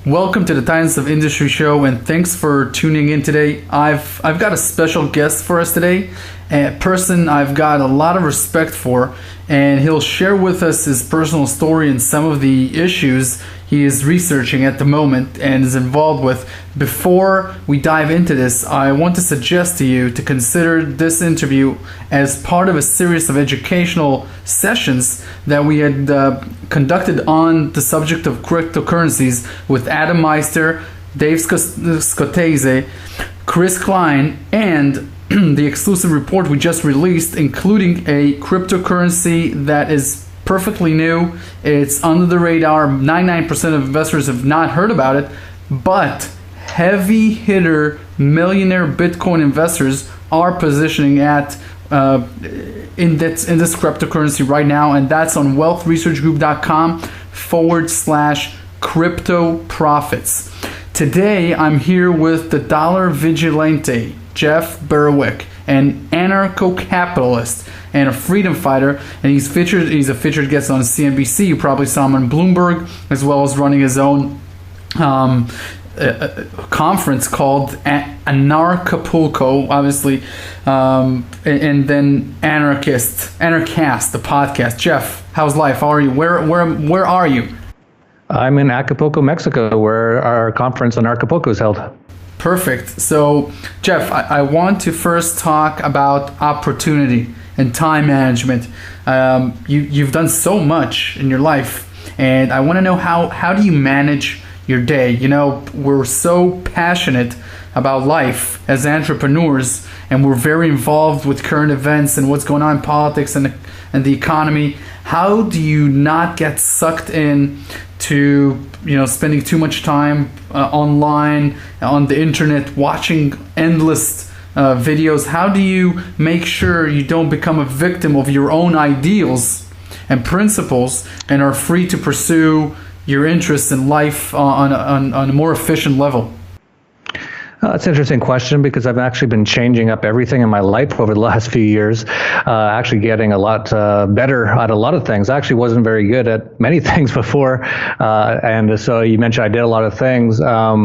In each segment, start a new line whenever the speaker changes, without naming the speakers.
Welcome to the Titans of Industry show, and thanks for tuning in today. I've got a special guest for us today, a person I've got a lot of respect for, and he'll share with us his personal story and some of the issues he is researching at the moment and is involved with. Before we dive into this, I want to suggest to you to consider this interview as part of a series of educational sessions that we had conducted on the subject of cryptocurrencies with Adam Meister, Dave Scotese, Chris Klein, and the exclusive report we just released, including a cryptocurrency that is perfectly new. It's under the radar. 99% of investors have not heard about it, but heavy hitter millionaire Bitcoin investors are positioning at in this cryptocurrency right now, and that's on wealthresearchgroup.com/crypto profits. Today I'm here with the dollar vigilante, Jeff Berwick, an anarcho-capitalist and a freedom fighter, and he's a featured guest on CNBC. You probably saw him on Bloomberg, as well as running his own conference called Anarchapulco, obviously, and then Anarchast, the podcast. Jeff, how's life? How are you? Where are you?
I'm in Acapulco, Mexico, where our conference on Acapulco is held.
Perfect. So, Jeff, I want to first talk about opportunity and time management. You've done so much in your life, and I want to know how do you manage your day? You know, we're so passionate about life as entrepreneurs, and we're very involved with current events and what's going on in politics and the economy. How do you not get sucked in to spending too much time online, on the internet, watching endless videos? How do you make sure you don't become a victim of your own ideals and principles and are free to pursue your interests in life on a more efficient level?
That's an interesting question, because I've actually been changing up everything in my life over the last few years, actually getting a lot better at a lot of things. I actually wasn't very good at many things before, and so you mentioned I did a lot of things. I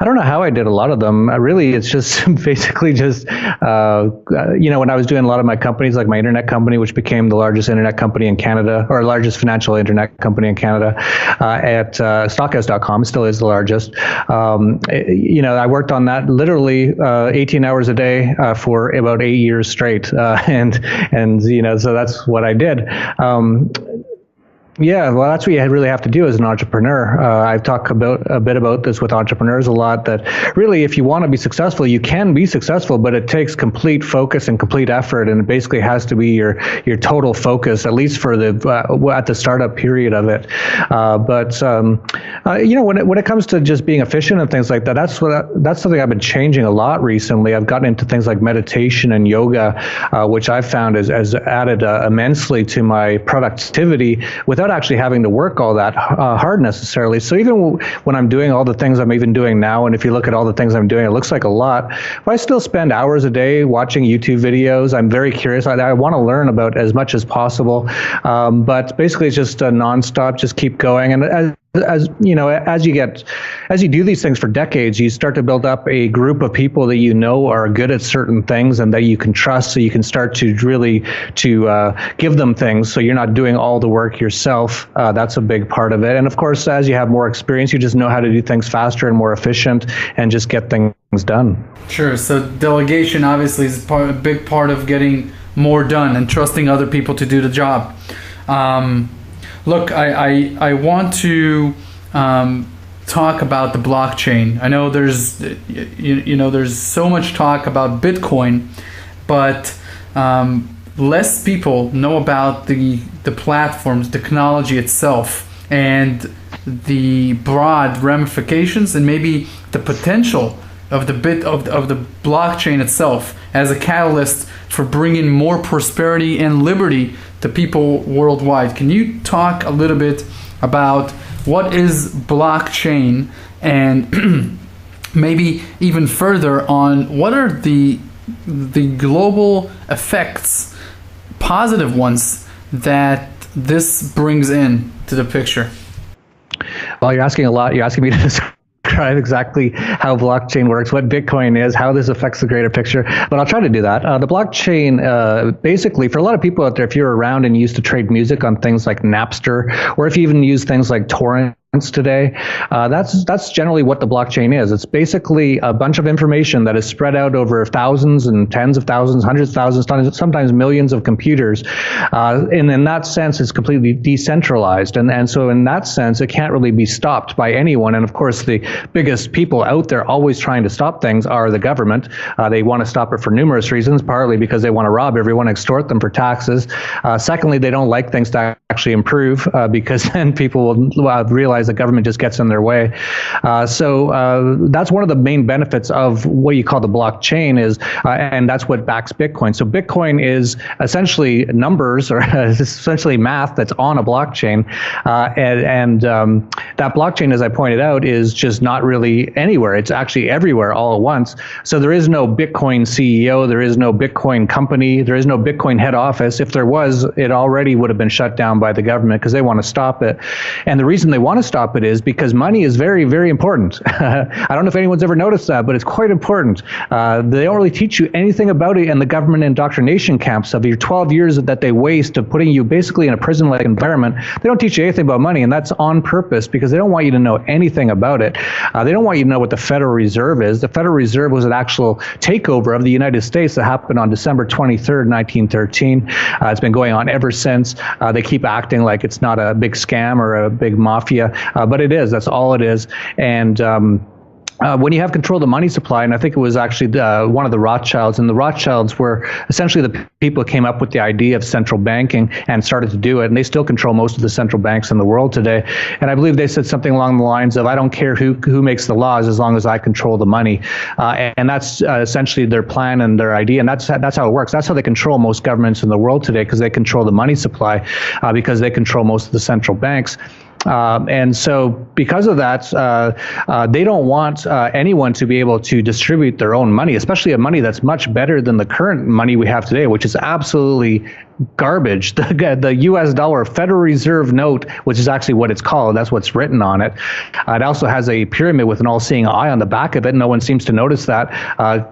don't know how I did a lot of them. Really, it's just basically just, when I was doing a lot of my companies, like my internet company, which became the largest internet company in Canada, or largest financial internet company in Canada, at stockhouse.com, still is the largest. I worked on that literally 18 hours a day for about 8 years straight, and so that's what I did. Yeah, well, that's what you really have to do as an entrepreneur. I've talked a bit about this with entrepreneurs a lot, that really, if you want to be successful, you can be successful, but it takes complete focus and complete effort, and it basically has to be your total focus, at least for the at the startup period of it. When it comes to just being efficient and things like that, that's something I've been changing a lot recently. I've gotten into things like meditation and yoga, which I've found has added immensely to my productivity without actually having to work all that hard necessarily. So even when I'm doing all the things I'm even doing now, and if you look at all the things I'm doing, it looks like a lot, but I still spend hours a day watching YouTube videos. I'm very curious. I want to learn about as much as possible, but basically it's just nonstop, just keep going. And as you do these things for decades, you start to build up a group of people that are good at certain things and that you can trust, so you can start to really give them things, so you're not doing all the work yourself. That's a big part of it. And of course, as you have more experience, you just know how to do things faster and more efficient and just get things done.
Sure. So delegation obviously is a big part of getting more done and trusting other people to do the job. Look, I want to talk about the blockchain. I know there's so much talk about Bitcoin, but less people know about the platforms, the technology itself, and the broad ramifications and maybe the potential of the blockchain itself as a catalyst for bringing more prosperity and liberty to people worldwide. Can you talk a little bit about what is blockchain, and maybe even further on what are the global effects, positive ones, that this brings in to the picture?
Well, you're asking a lot. You're asking me to describe describe exactly how blockchain works, what Bitcoin is, how this affects the greater picture, but I'll try to do that. The blockchain, basically, for a lot of people out there, if you're around and you used to trade music on things like Napster, or if you even use things like torrent today, that's generally what the blockchain is. It's basically a bunch of information that is spread out over thousands and tens of thousands, hundreds of thousands, sometimes millions of computers. And in that sense, it's completely decentralized. And so in that sense, it can't really be stopped by anyone. And of course, the biggest people out there always trying to stop things are the government. They want to stop it for numerous reasons, partly because they want to rob everyone, extort them for taxes. Secondly, they don't like things to actually improve because then people will realize the government just gets in their way. So that's one of the main benefits of what you call the blockchain is, and that's what backs Bitcoin. So Bitcoin is essentially numbers, or essentially math that's on a blockchain. And that blockchain, as I pointed out, is just not really anywhere. It's actually everywhere all at once. So there is no Bitcoin CEO, there is no Bitcoin company, there is no Bitcoin head office. If there was, it already would have been shut down by the government because they want to stop it. And the reason they want to stop it is because money is very, very important. I don't know if anyone's ever noticed that, but it's quite important. They don't really teach you anything about it in the government indoctrination camps of your 12 years that they waste of putting you basically in a prison-like environment. They don't teach you anything about money, and that's on purpose because they don't want you to know anything about it. They don't want you to know what the Federal Reserve is. The Federal Reserve was an actual takeover of the United States that happened on December 23rd, 1913. It's been going on ever since. They keep acting like it's not a big scam or a big mafia, but it is. That's all it is. And when you have control of the money supply, and I think it was actually one of the Rothschilds, and the Rothschilds were essentially the people who came up with the idea of central banking and started to do it, and they still control most of the central banks in the world today. And I believe they said something along the lines of, I don't care who makes the laws as long as I control the money. And that's essentially their plan and their idea, and that's how it works. That's how they control most governments in the world today, because they control the money supply, because they control most of the central banks. And so because of that, they don't want anyone to be able to distribute their own money, especially a money that's much better than the current money we have today, which is absolutely garbage. The US dollar Federal Reserve note, which is actually what it's called, that's what's written on it. It also has a pyramid with an all-seeing eye on the back of it. No one seems to notice that.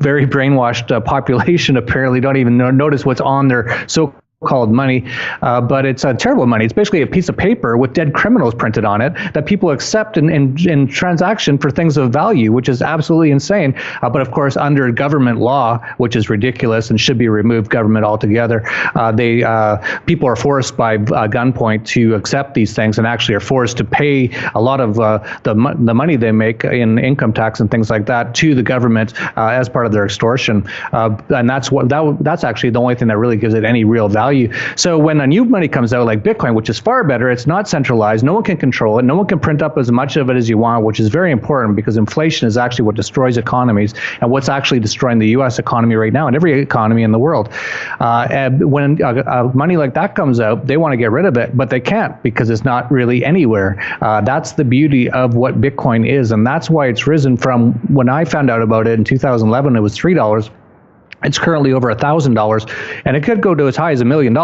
Very brainwashed population apparently don't even notice what's on their so-called money, but it's terrible money. It's basically a piece of paper with dead criminals printed on it that people accept in transaction for things of value, which is absolutely insane. But of course, under government law, which is ridiculous and should be removed government altogether, people are forced by gunpoint to accept these things and actually are forced to pay a lot of the money they make in income tax and things like that to the government as part of their extortion. And that's actually the only thing that really gives it any real value. So when a new money comes out like Bitcoin, which is far better, it's not centralized, no one can control it, no one can print up as much of it as you want, which is very important because inflation is actually what destroys economies and what's actually destroying the US economy right now and every economy in the world. And when money like that comes out, they want to get rid of it, but they can't because it's not really anywhere. That's the beauty of what Bitcoin is, and that's why it's risen from, when I found out about it in 2011, it was $3. It's currently over $1,000, and it could go to as high as $1 million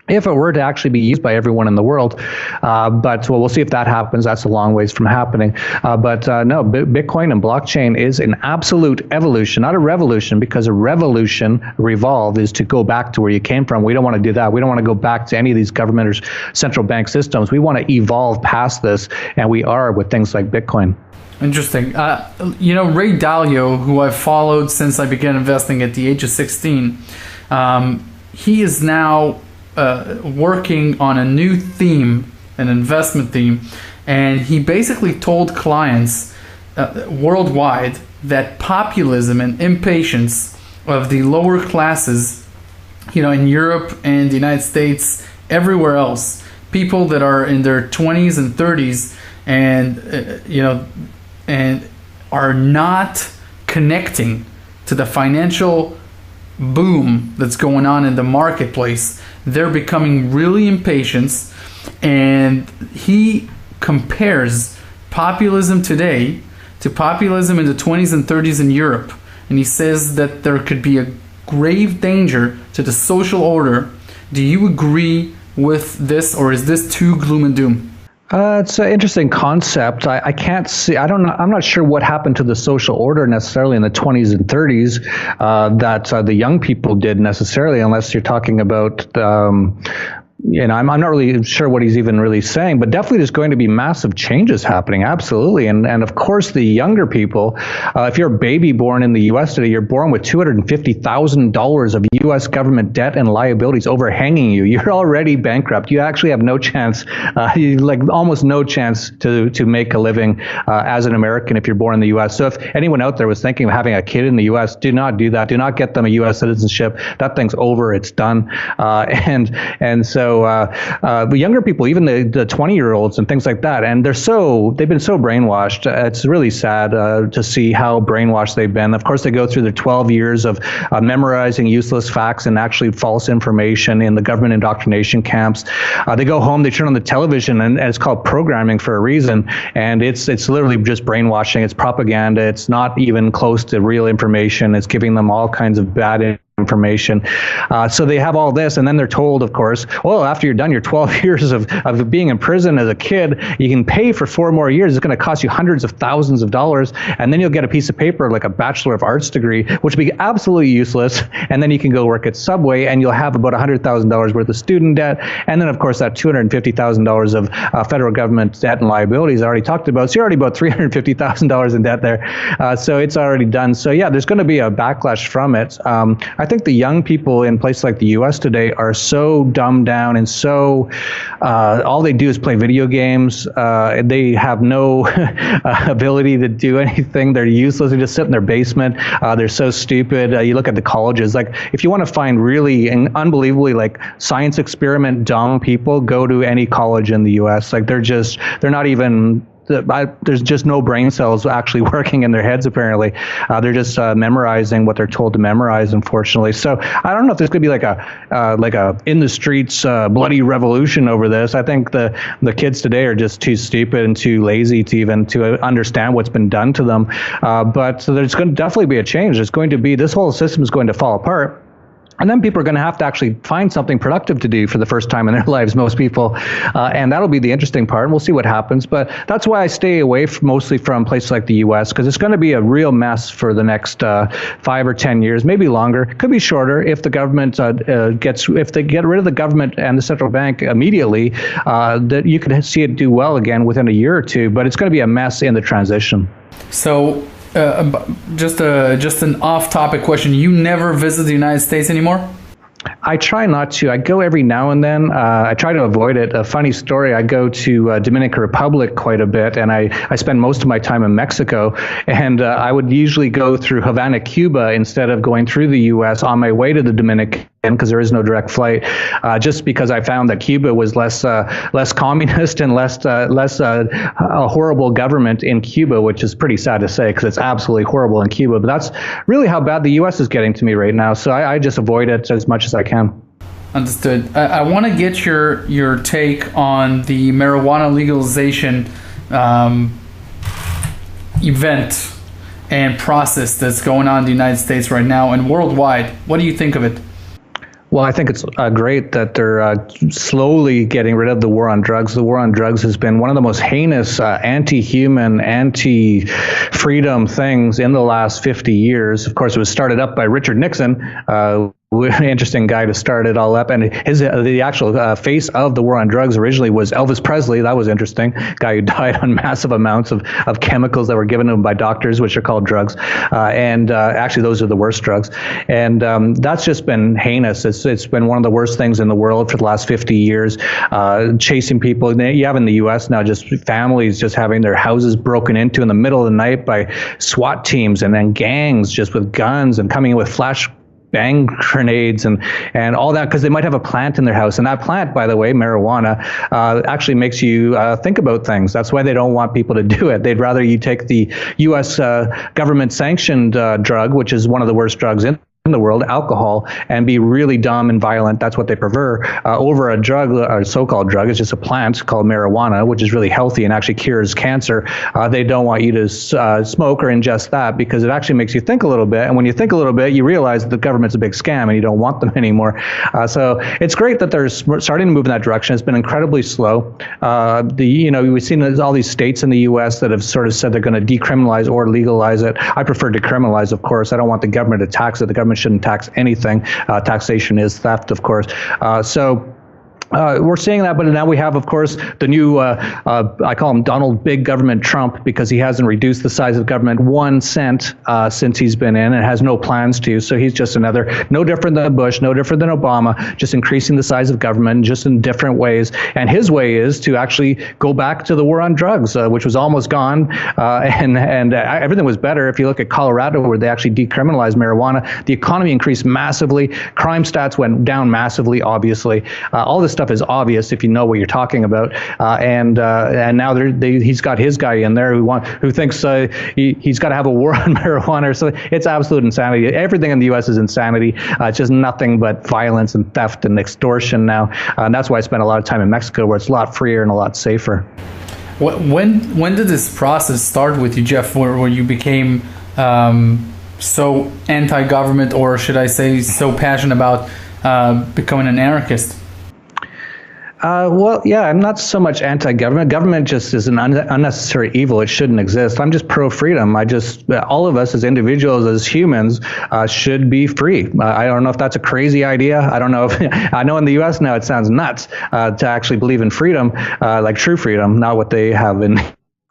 if it were to actually be used by everyone in the world. But we'll see if that happens. That's a long ways from happening. But no, Bitcoin and blockchain is an absolute evolution, not a revolution, because a revolution, revolve, is to go back to where you came from. We don't want to do that. We don't want to go back to any of these government or central bank systems. We want to evolve past this, and we are with things like Bitcoin.
Interesting. Ray Dalio, who I've followed since I began investing at the age of 16, he is now working on a new theme, an investment theme, and he basically told clients worldwide that populism and impatience of the lower classes, in Europe and the United States, everywhere else, people that are in their 20s and 30s and are not connecting to the financial boom that's going on in the marketplace. They're becoming really impatient, and he compares populism today to populism in the 20s and 30s in Europe, and he says that there could be a grave danger to the social order. Do you agree with this, or is this too gloom and doom?
It's an interesting concept. I can't see. I don't know. I'm not sure what happened to the social order necessarily in the 20s and 30s that the young people did necessarily, unless you're talking about. I'm not really sure what he's even really saying, but definitely there's going to be massive changes happening. Absolutely. And of course, the younger people, if you're a baby born in the U.S. today, you're born with $250,000 of U.S. government debt and liabilities overhanging you. You're already bankrupt. You actually have no chance, almost no chance to make a living as an American if you're born in the U.S. So if anyone out there was thinking of having a kid in the U.S., do not do that. Do not get them a U.S. citizenship. That thing's over. It's done. And so the younger people, even the 20-year-olds and things like that, and they've been so brainwashed. It's really sad to see how brainwashed they've been. Of course, they go through their 12 years of memorizing useless facts and actually false information in the government indoctrination camps. They go home, they turn on the television, and it's called programming for a reason. And it's literally just brainwashing. It's propaganda. It's not even close to real information. It's giving them all kinds of bad information. So they have all this, and then they're told, of course, well, after you're done your 12 years of being in prison as a kid, you can pay for 4 more years. It's going to cost you hundreds of thousands of dollars, and then you'll get a piece of paper like a Bachelor of Arts degree, which will be absolutely useless, and then you can go work at Subway, and you'll have about $100,000 worth of student debt, and then, of course, that $250,000 of federal government debt and liabilities I already talked about. So you're already about $350,000 in debt there. So it's already done. So yeah, there's going to be a backlash from it. I think the young people in places like the U.S. today are so dumbed down and so all they do is play video games. They have no ability to do anything. They're useless. They just sit in their basement. They're so stupid. You look at the colleges. Like, if you want to find really and unbelievably like science experiment dumb people, go to any college in the U.S. Like, they're not even. There's just no brain cells actually working in their heads, apparently. They're just memorizing what they're told to memorize, unfortunately. So I don't know if there's going to be like a in the streets bloody revolution over this. I think the kids today are just too stupid and too lazy to understand what's been done to them. But so there's going to definitely be a change. This whole system is going to fall apart. And then people are going to have to actually find something productive to do for the first time in their lives, most people. And that'll be the interesting part. And we'll see what happens. But that's why I stay away mostly from places like the U.S., because it's going to be a real mess for the next 5 or 10 years, maybe longer. It could be shorter if the government if they get rid of the government and the central bank immediately, that you could see it do well again within a year or two. But it's going to be a mess in the transition.
So just an off-topic question. You never visit the United States anymore?
I try not to. I go every now and then. I try to avoid it. A funny story, I go to Dominican Republic quite a bit, and I spend most of my time in Mexico. And I would usually go through Havana, Cuba, instead of going through the U.S. on my way to the Dominican, because there is no direct flight, just because I found that Cuba was less communist and less a horrible government in Cuba, which is pretty sad to say, because it's absolutely horrible in Cuba. But that's really how bad the U.S. is getting to me right now. So I just avoid it as much as I can.
Understood. I want to get your take on the marijuana legalization event and process that's going on in the United States right now and worldwide. What do you think of it?
Well, I think it's great that they're slowly getting rid of the war on drugs. The war on drugs has been one of the most heinous, anti-human, anti-freedom things in the last 50 years. Of course, it was started up by Richard Nixon, interesting guy to start it all up. And the actual face of the war on drugs originally was Elvis Presley. That was interesting. Guy who died on massive amounts of chemicals that were given to him by doctors, which are called drugs. And actually, those are the worst drugs. And that's just been heinous. It's been one of the worst things in the world for the last 50 years. Chasing people. You have in the U.S. now just families just having their houses broken into in the middle of the night by SWAT teams and then gangs just with guns and coming in with flash bang grenades and all that, because they might have a plant in their house. And that plant, by the way, marijuana, actually makes you think about things. That's why they don't want people to do it. They'd rather you take the U.S. government sanctioned drug, which is one of the worst drugs in the world, alcohol, and be really dumb and violent. That's what they prefer over a drug, a so-called drug. It's just a plant called marijuana, which is really healthy and actually cures cancer. They don't want you to smoke or ingest that because it actually makes you think a little bit. And when you think a little bit, you realize that the government's a big scam and you don't want them anymore. So it's great that they're starting to move in that direction. It's been incredibly slow. We've seen all these states in the U.S. that have sort of said they're going to decriminalize or legalize it. I prefer decriminalize, of course. I don't want the government to tax it. The government shouldn't tax anything. Taxation is theft, of course. We're seeing that, but now we have, of course, the new, I call him Donald Big Government Trump, because he hasn't reduced the size of government 1 cent since he's been in and has no plans to. So he's just no different than Bush, no different than Obama, just increasing the size of government just in different ways. And his way is to actually go back to the war on drugs, which was almost gone. And everything was better. If you look at Colorado, where they actually decriminalized marijuana, the economy increased massively. Crime stats went down massively, obviously. All this stuff is obvious if you know what you're talking about, and now he's got his guy in there who thinks he's got to have a war on marijuana. So it's absolute insanity. Everything in the U.S. is insanity. It's just nothing but violence and theft and extortion now, and that's why I spent a lot of time in Mexico, where it's a lot freer and a lot safer.
When did this process start with you, Jeff, where you became so anti-government, or should I say so passionate about becoming an anarchist?
I'm not so much anti-government. Government just is an unnecessary evil. It shouldn't exist. I'm just pro-freedom. All of us as individuals, as humans, should be free. I don't know if that's a crazy idea. I don't know if, I know in the U.S. now it sounds nuts to actually believe in freedom, like true freedom, not what they have in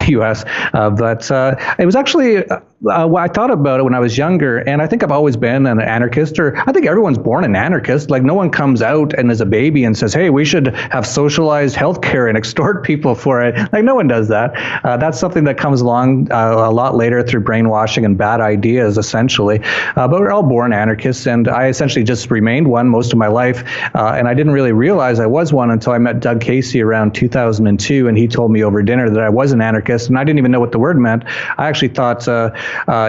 U.S. But it was actually, I thought about it when I was younger, and I think I've always been an anarchist, or I think everyone's born an anarchist. Like, no one comes out and as a baby and says, hey, we should have socialized healthcare and extort people for it. Like, no one does that. That's something that comes along a lot later through brainwashing and bad ideas, essentially. But we're all born anarchists, and I essentially just remained one most of my life. And I didn't really realize I was one until I met Doug Casey around 2002, and he told me over dinner that I was an anarchist, and I didn't even know what the word meant. I actually thought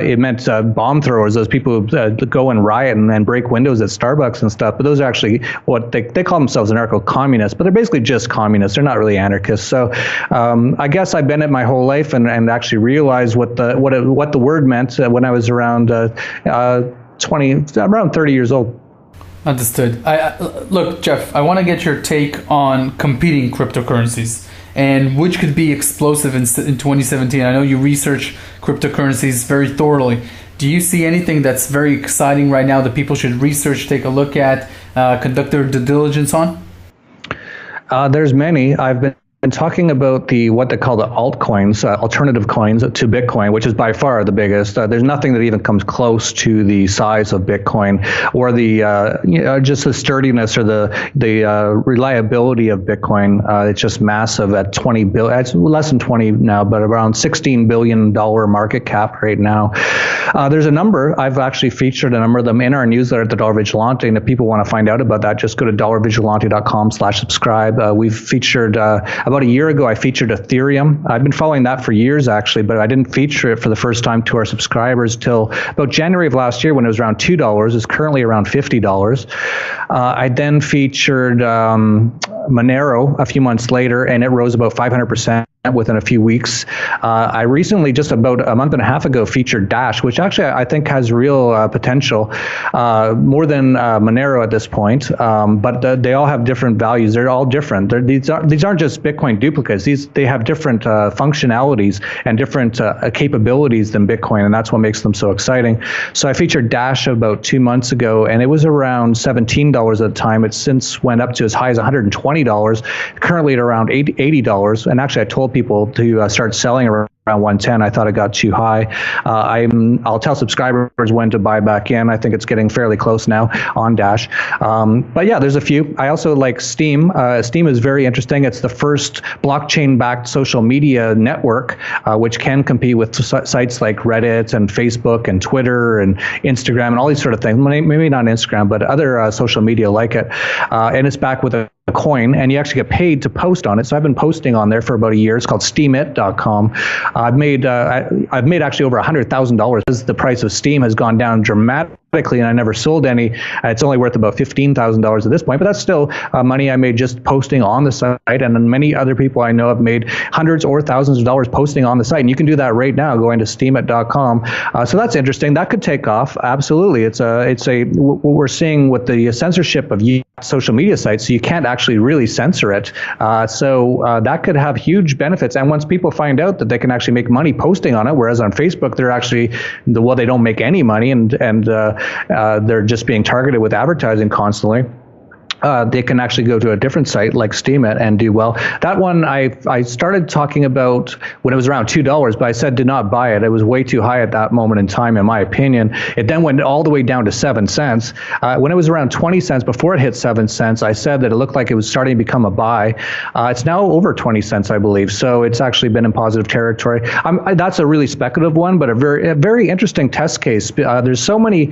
it meant bomb throwers, those people who go and riot and break windows at Starbucks and stuff. But those are actually what they call themselves anarcho-communists, but they're basically just communists. They're not really anarchists. So I guess I've been it my whole life, and actually realized what the word meant when I was around around 30 years old.
Understood. Look, Jeff, I want to get your take on competing cryptocurrencies and which could be explosive in 2017. I know you research cryptocurrencies very thoroughly. Do you see anything that's very exciting right now that people should research, take a look at, conduct their due diligence on?
There's many. I've been talking about what they call the altcoins, alternative coins to Bitcoin, which is by far the biggest. There's nothing that even comes close to the size of Bitcoin, or the just the sturdiness or the reliability of Bitcoin. It's just massive at 20 billion. It's less than 20 now, but around $16 billion market cap right now. There's a number. I've actually featured a number of them in our newsletter at the Dollar Vigilante, and if people want to find out about that, just go to dollarvigilante.com/subscribe. We've featured about a year ago, I featured Ethereum. I've been following that for years, actually, but I didn't feature it for the first time to our subscribers till about January of last year, when it was around $2. It's currently around $50. I then featured Monero a few months later, and it rose about 500% within a few weeks. I recently, just about a month and a half ago, featured Dash, which actually I think has real potential, more than Monero at this point. But they all have different values. They're all different. These aren't just Bitcoin duplicates. They have different functionalities and different capabilities than Bitcoin, and that's what makes them so exciting. So I featured Dash about 2 months ago, and it was around $17 at the time. It since went up to as high as $120, currently at around $80. And actually, I told people to start selling around 110. I thought it got too high. I'll tell subscribers when to buy back in. I think it's getting fairly close now on Dash. But yeah, there's a few. I also like Steam. Steam is very interesting. It's the first blockchain-backed social media network, which can compete with sites like Reddit and Facebook and Twitter and Instagram and all these sort of things. Maybe not Instagram, but other social media like it. And it's backed with a coin, and you actually get paid to post on it. So I've been posting on there for about a year. It's called steemit.com. I've made actually over $100,000 as the price of Steam has gone down dramatically and I never sold any. It's only worth about $15,000 at this point, but that's still money I made just posting on the site. And then many other people I know have made hundreds or thousands of dollars posting on the site. And you can do that right now going to steemit.com. So that's interesting. That could take off. Absolutely. It's what we're seeing with the censorship of social media sites. So you can't actually really censor it. So that could have huge benefits. And once people find out that they can actually make money posting on it, whereas on Facebook, they're actually, they don't make any money and they're just being targeted with advertising constantly. They can actually go to a different site like Steemit and do well. That one I started talking about when it was around $2, but I said do not buy it. It was way too high at that moment in time, in my opinion. It then went all the way down to 7 cents. When it was around 20 cents, before it hit 7 cents, I said that it looked like it was starting to become a buy. It's now over 20 cents, I believe. So it's actually been in positive territory. That's a really speculative one, but a very interesting test case. There's so many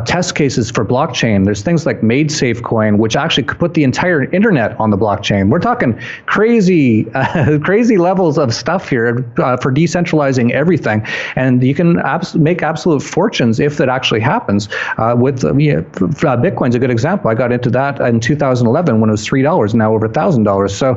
test cases for blockchain. There's things like MadeSafe coin, which actually could put the entire internet on the blockchain. We're talking crazy levels of stuff here for decentralizing everything, and you can make absolute fortunes if that actually happens. Bitcoin's a good example. I got into that in 2011 when it was $3, now over $1,000. So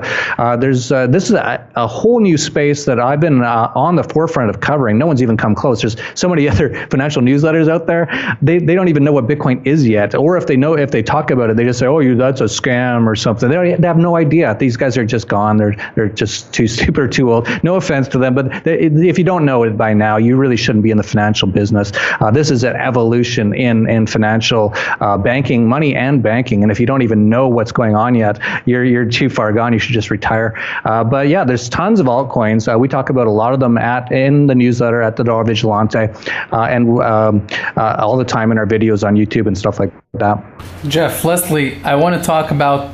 this is a whole new space that I've been on the forefront of covering. No one's even come close. There's so many other financial newsletters out there. They don't even know what Bitcoin is yet, or if they talk about it, they just say, "Oh, that's a scam or something." They have no idea. These guys are just gone. They're just too stupid or too old. No offense to them, but if you don't know it by now, you really shouldn't be in the financial business. This is an evolution in financial banking, money and banking. And if you don't even know what's going on yet, you're too far gone. You should just retire. But yeah, there's tons of altcoins. We talk about a lot of them in the newsletter at the Dollar Vigilante, and all the time in our videos on YouTube and stuff like that.
Jeff, Leslie, I want to talk about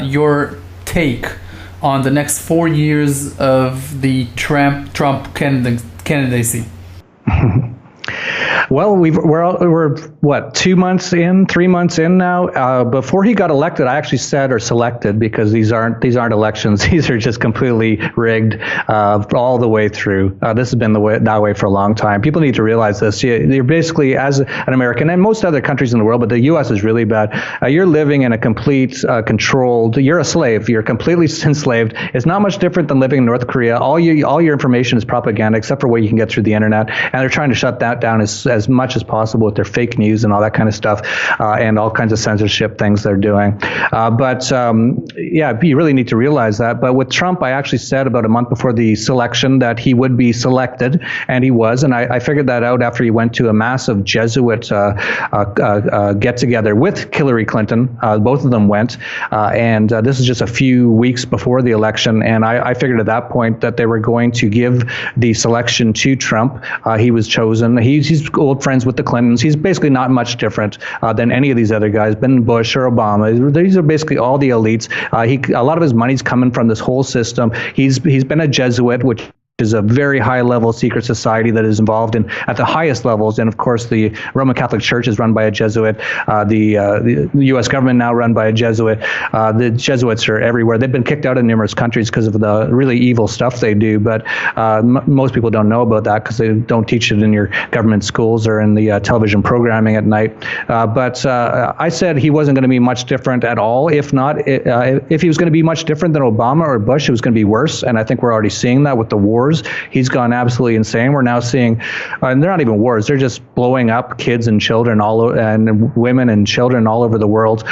your take on the next 4 years of the Trump candidacy.
Well, we're what, 2 months in, 3 months in now. Before he got elected, I actually said, or selected, because these aren't elections. These are just completely rigged all the way through. This has been that way for a long time. People need to realize this. You're basically, as an American, and most other countries in the world, but the U.S. is really bad. You're living in a complete controlled. You're a slave. You're completely enslaved. It's not much different than living in North Korea. All your information is propaganda, except for what you can get through the internet, and they're trying to shut that down as much as possible with their fake news and all that kind of stuff, and all kinds of censorship things they're doing. Yeah, you really need to realize that. But with Trump, I actually said about a month before the selection that he would be selected, and he was. And I figured that out after he went to a massive Jesuit get-together with Hillary Clinton. Both of them went. And this is just a few weeks before the election. And I figured at that point that they were going to give the selection to Trump. He was chosen. He's old friends with the Clintons. He's basically not much different than any of these other guys, Ben Bush or Obama. These are basically all the elites. A lot of his money's coming from this whole system. He's been a Jesuit, which is a very high-level secret society that is involved at the highest levels. And of course, the Roman Catholic Church is run by a Jesuit. The U.S. government now run by a Jesuit. The Jesuits are everywhere. They've been kicked out of numerous countries because of the really evil stuff they do. But most people don't know about that because they don't teach it in your government schools or in the television programming at night. But I said he wasn't going to be much different at all. If not, if he was going to be much different than Obama or Bush, it was going to be worse. And I think we're already seeing that with the wars. He's gone absolutely insane. We're now seeing, and they're not even wars, they're just blowing up kids and children and women and children all over the world.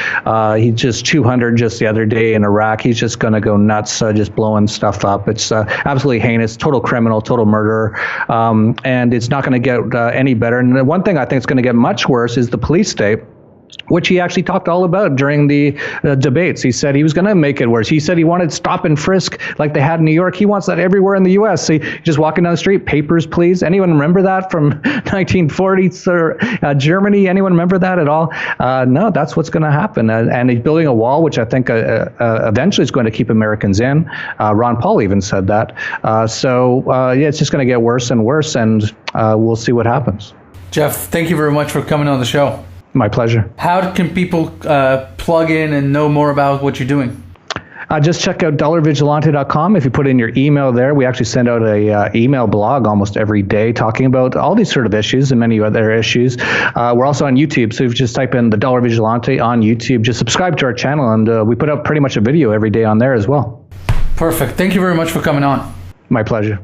He just 200 just the other day in Iraq. He's just going to go nuts, just blowing stuff up. It's absolutely heinous, total criminal, total murderer. And it's not going to get any better. And the one thing I think is going to get much worse is the police state, which he actually talked all about during the debates. He said he was going to make it worse. He said he wanted stop and frisk like they had in New York. He wants that everywhere in the U.S. So just walking down the street, papers, please. Anyone remember that from 1940s or Germany? Anyone remember that at all? No, that's what's going to happen. And he's building a wall, which I think eventually is going to keep Americans in. Ron Paul even said that. Yeah, it's just going to get worse and worse, and we'll see what happens.
Jeff, thank you very much for coming on the show.
My pleasure.
How can people plug in and know more about what you're doing?
Just check out dollarvigilante.com. If you put in your email there, we actually send out a email blog almost every day talking about all these sort of issues and many other issues. We're also on YouTube, so if you just type in the Dollar Vigilante on YouTube, just subscribe to our channel, and we put out pretty much a video every day on there as well.
Perfect. Thank you very much for coming on.
My pleasure.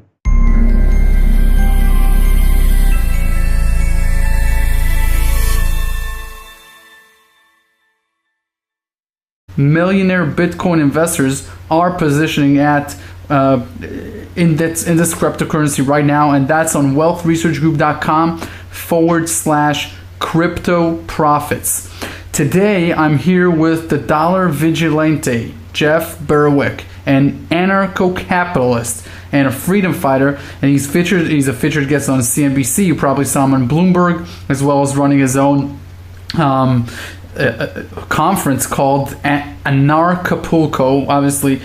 Millionaire Bitcoin investors are positioning at in this cryptocurrency right now, and that's on wealthresearchgroup.com/crypto profits. Today I'm here with the Dollar Vigilante, Jeff Berwick, an anarcho-capitalist and a freedom fighter, and he's a featured guest on CNBC. You probably saw him on Bloomberg, as well as running his own a conference called Anarchapulco, obviously.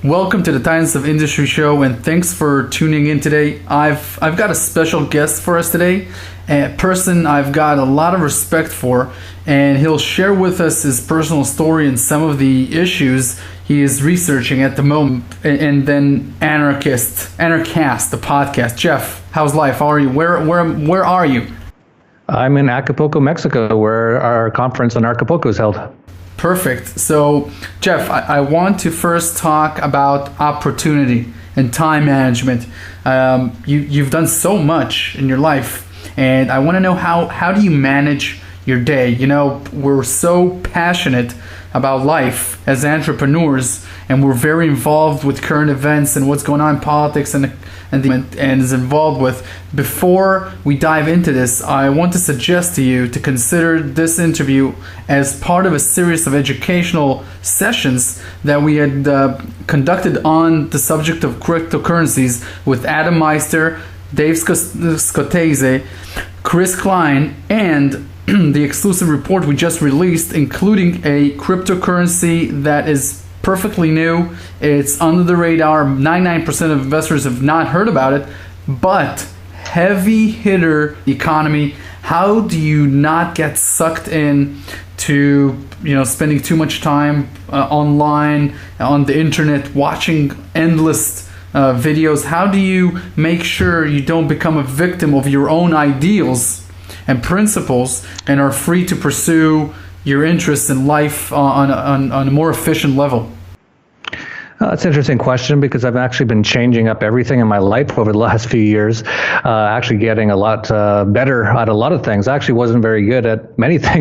Welcome to the Titans of Industry show, and thanks for tuning in today. I've got a special guest for us today, a person I've got a lot of respect for, and he'll share with us his personal story and some of the issues he is researching at the moment. And then Anarchast, the podcast. Jeff, how's life? How are you? Where are you?
I'm in Acapulco, Mexico, where our conference on Acapulco is held.
Perfect. So, Jeff, I want to first talk about opportunity and time management. You've done so much in your life, and I want to know how do you manage your day? You know, we're so passionate about life as entrepreneurs, and we're very involved with current events and what's going on in politics and is involved with. Before we dive into this, I want to suggest to you to consider this interview as part of a series of educational sessions that we had conducted on the subject of cryptocurrencies with Adam Meister, Dave Scotese, Chris Klein, and the exclusive report we just released, including a cryptocurrency that is perfectly new. It's under the radar. 99% of investors have not heard about it, but heavy hitter economy. How do you not get sucked in to spending too much time online, on the internet, watching endless videos? How do you make sure you don't become a victim of your own ideals and principles and are free to pursue your interests in life on a more efficient level?
That's an interesting question, because I've actually been changing up everything in my life over the last few years, actually getting a lot better at a lot of things. I actually wasn't very good at many things